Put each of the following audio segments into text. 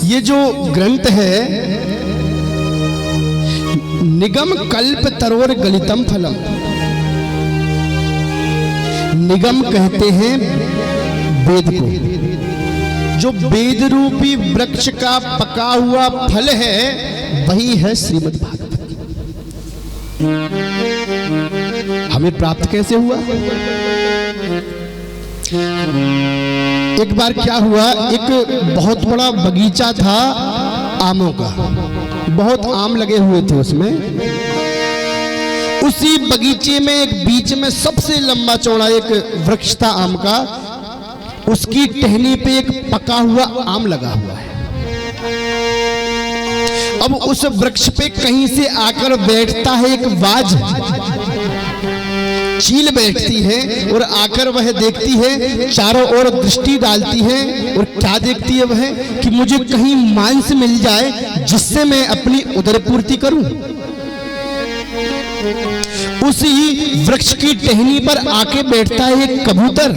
ये जो ग्रंथ है, निगम कल्प तरोर गलितम फलम, निगम कहते हैं वेद को। जो वेद रूपी वृक्ष का पका हुआ फल है वही है श्रीमद् भागवत। हमें प्राप्त कैसे हुआ? एक बार क्या हुआ, एक बहुत बड़ा बगीचा था आमों का, बहुत आम लगे हुए थे उसमें। उसी बगीचे में एक बीच में सबसे लंबा चौड़ा एक वृक्ष था आम का, उसकी टहनी पे एक पका हुआ आम लगा हुआ है। अब उस वृक्ष पे कहीं से आकर बैठता है एक बाज, चील बैठती है और आकर वह देखती है, चारों ओर दृष्टि डालती है और क्या देखती है वह कि मुझे कहीं मांस मिल जाए जिससे मैं अपनी उदर पूर्ति करूं। उसी वृक्ष की टहनी पर आके बैठता है एक कबूतर,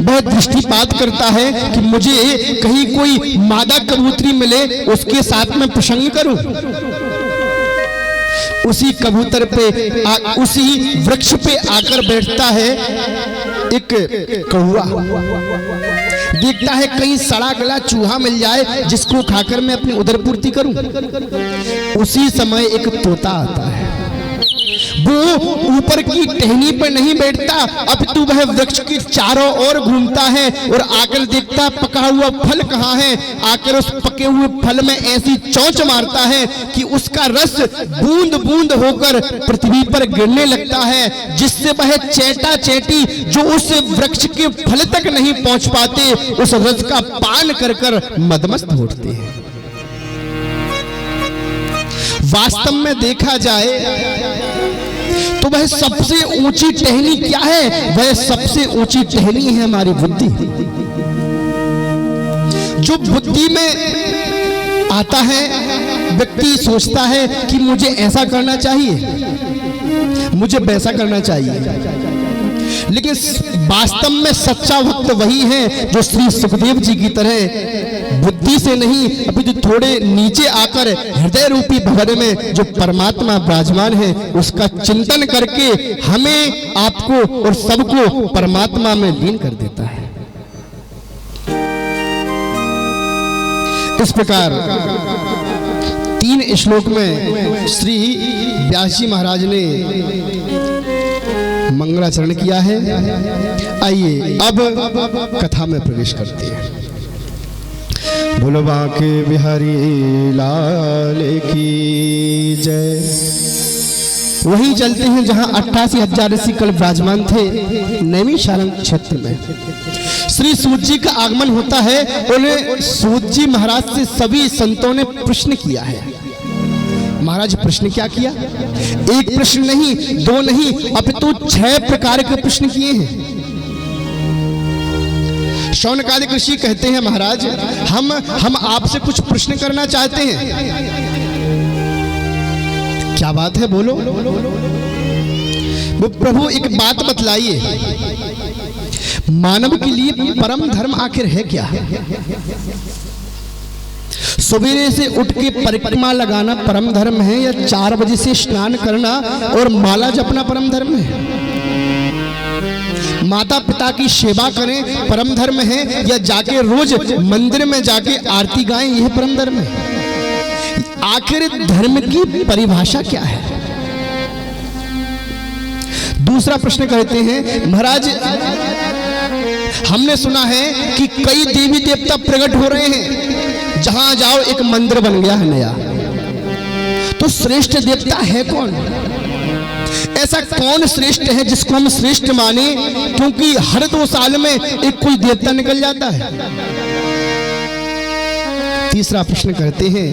वह दृष्टिपात करता है कि मुझे कहीं कोई मादा कबूतरी मिले उसके साथ में प्रसंग करूं। उसी कबूतर पे उसी वृक्ष पे आकर बैठता है एक कौवा, देखता है कहीं सड़ा गला चूहा मिल जाए जिसको खाकर मैं अपनी उदर पूर्ति करूं। उसी समय एक तोता आता है, वो ऊपर की टहनी पर नहीं बैठता, अब तो वह वृक्ष के चारों ओर घूमता है और आकर देखता पका हुआ फल कहाँ है। आकर उस पके हुए फल में ऐसी चोंच मारता है कि उसका रस बूंद बूंद होकर पृथ्वी पर गिरने लगता है, जिससे वह चेटा चेटी जो उस वृक्ष के फल तक नहीं पहुंच पाते उस रस का पान कर कर मदमस्त होते हैं। वास्तव में देखा जाए तो वह सबसे ऊंची टहनी क्या है? वह सबसे ऊंची टहनी है हमारी बुद्धि। जो बुद्धि में आता है, व्यक्ति सोचता है कि मुझे ऐसा करना चाहिए, मुझे वैसा करना चाहिए, लेकिन वास्तव में सच्चा भक्त वही है जो श्री सुखदेव जी की तरह बुद्धि से नहीं, अभी जो थोड़े नीचे आकर हृदय रूपी भवन में जो परमात्मा विराजमान है उसका चिंतन करके हमें, आपको और सबको परमात्मा में लीन कर देता है। इस प्रकार 3 श्लोक में श्री व्यास जी महाराज ने मंगलाचरण किया है। आइए अब कथा में प्रवेश करते हैं। बोलो बांके बिहारी लाल की जय। वहीं चलते हैं जहां 88,000 ऋषि कल विराजमान थे, नैमिषारण्य क्षेत्र में श्री सूत जी का आगमन होता है। उन्हें सूत जी महाराज से सभी संतों ने प्रश्न किया है। महाराज प्रश्न क्या किया? एक प्रश्न नहीं, 2 नहीं, अपितु 6 प्रकार के प्रश्न किए हैं। शौनकादिक ऋषि कहते हैं महाराज हम आपसे कुछ प्रश्न करना चाहते हैं। क्या बात है, बोलो। वो प्रभु एक बात बतलाइए, मानव के लिए परम धर्म आखिर है क्या? सवेरे से उठ के परिक्रमा लगाना परम धर्म है, या 4 बजे से स्नान करना और माला जपना परम धर्म है? माता पिता की सेवा करें परम धर्म है, या जाके रोज मंदिर में जाके आरती गाएं यह परम धर्म है? आखिर धर्म की परिभाषा क्या है? दूसरा प्रश्न कहते हैं महाराज हमने सुना है कि कई देवी देवता प्रकट हो रहे हैं, जहां जाओ एक मंदिर बन गया है नया, तो श्रेष्ठ देवता है कौन? ऐसा कौन श्रेष्ठ है जिसको हम श्रेष्ठ माने, क्योंकि हर 2 साल में एक कोई देवता निकल जाता है? तीसरा प्रश्न कहते हैं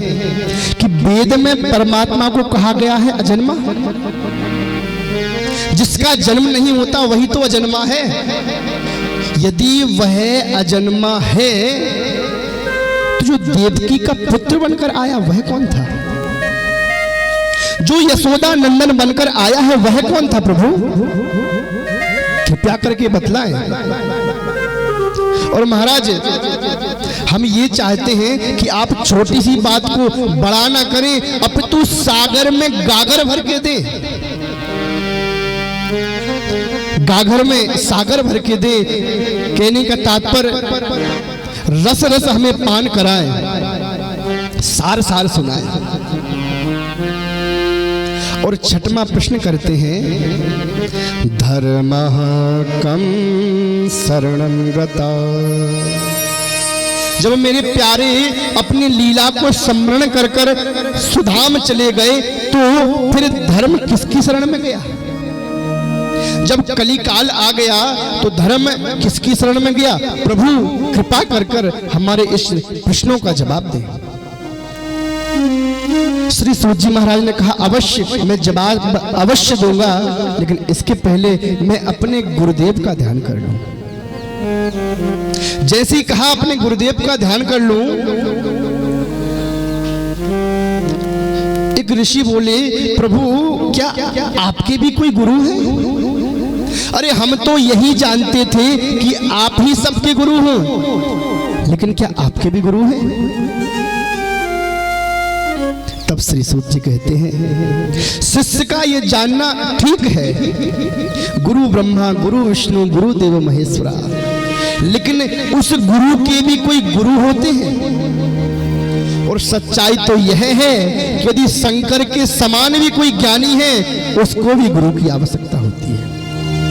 कि वेद में परमात्मा को कहा गया है अजन्मा, जिसका जन्म नहीं होता वही तो अजन्मा है। यदि वह अजन्मा है तो जो देवकी का पुत्र बनकर आया वह कौन था? जो यशोदा नंदन बनकर आया है वह कौन था? प्रभु कृपया करके बतलाएं। और महाराज हम ये चाहते हैं कि आप छोटी सी बात को बड़ा ना करें, अपितु सागर में गागर भर के दे, गागर में सागर भर के दे। कहने का तात्पर्य रस रस हमें पान कराए, सार सार सुनाए। और छठवां प्रश्न करते हैं, धर्मः कं शरणं गता। जब मेरे प्यारे अपनी लीला को स्मरण कर कर सुधाम चले गए तो फिर धर्म किसकी शरण में गया? जब कलिकाल आ गया तो धर्म किसकी शरण में गया? प्रभु कृपा कर कर हमारे इस प्रश्नों का जवाब दे। श्री सूत जी महाराज ने कहा, अवश्य मैं जवाब अवश्य दूंगा, लेकिन इसके पहले मैं अपने गुरुदेव का ध्यान कर लूं। जैसे ही कहा अपने गुरुदेव का ध्यान कर लूं, एक ऋषि बोले, प्रभु क्या आपके भी कोई गुरु है? अरे हम तो यही जानते थे कि आप ही सबके गुरु हो, लेकिन क्या आपके भी गुरु हैं? तब श्री सूत जी कहते हैं, शिष्य का ये जानना ठीक है, गुरु ब्रह्मा गुरु विष्णु गुरु देव महेश्वरा, लेकिन उस गुरु के भी कोई गुरु होते हैं। और सच्चाई तो यह है कि यदि शंकर के समान भी कोई ज्ञानी है, उसको भी गुरु की आवश्यकता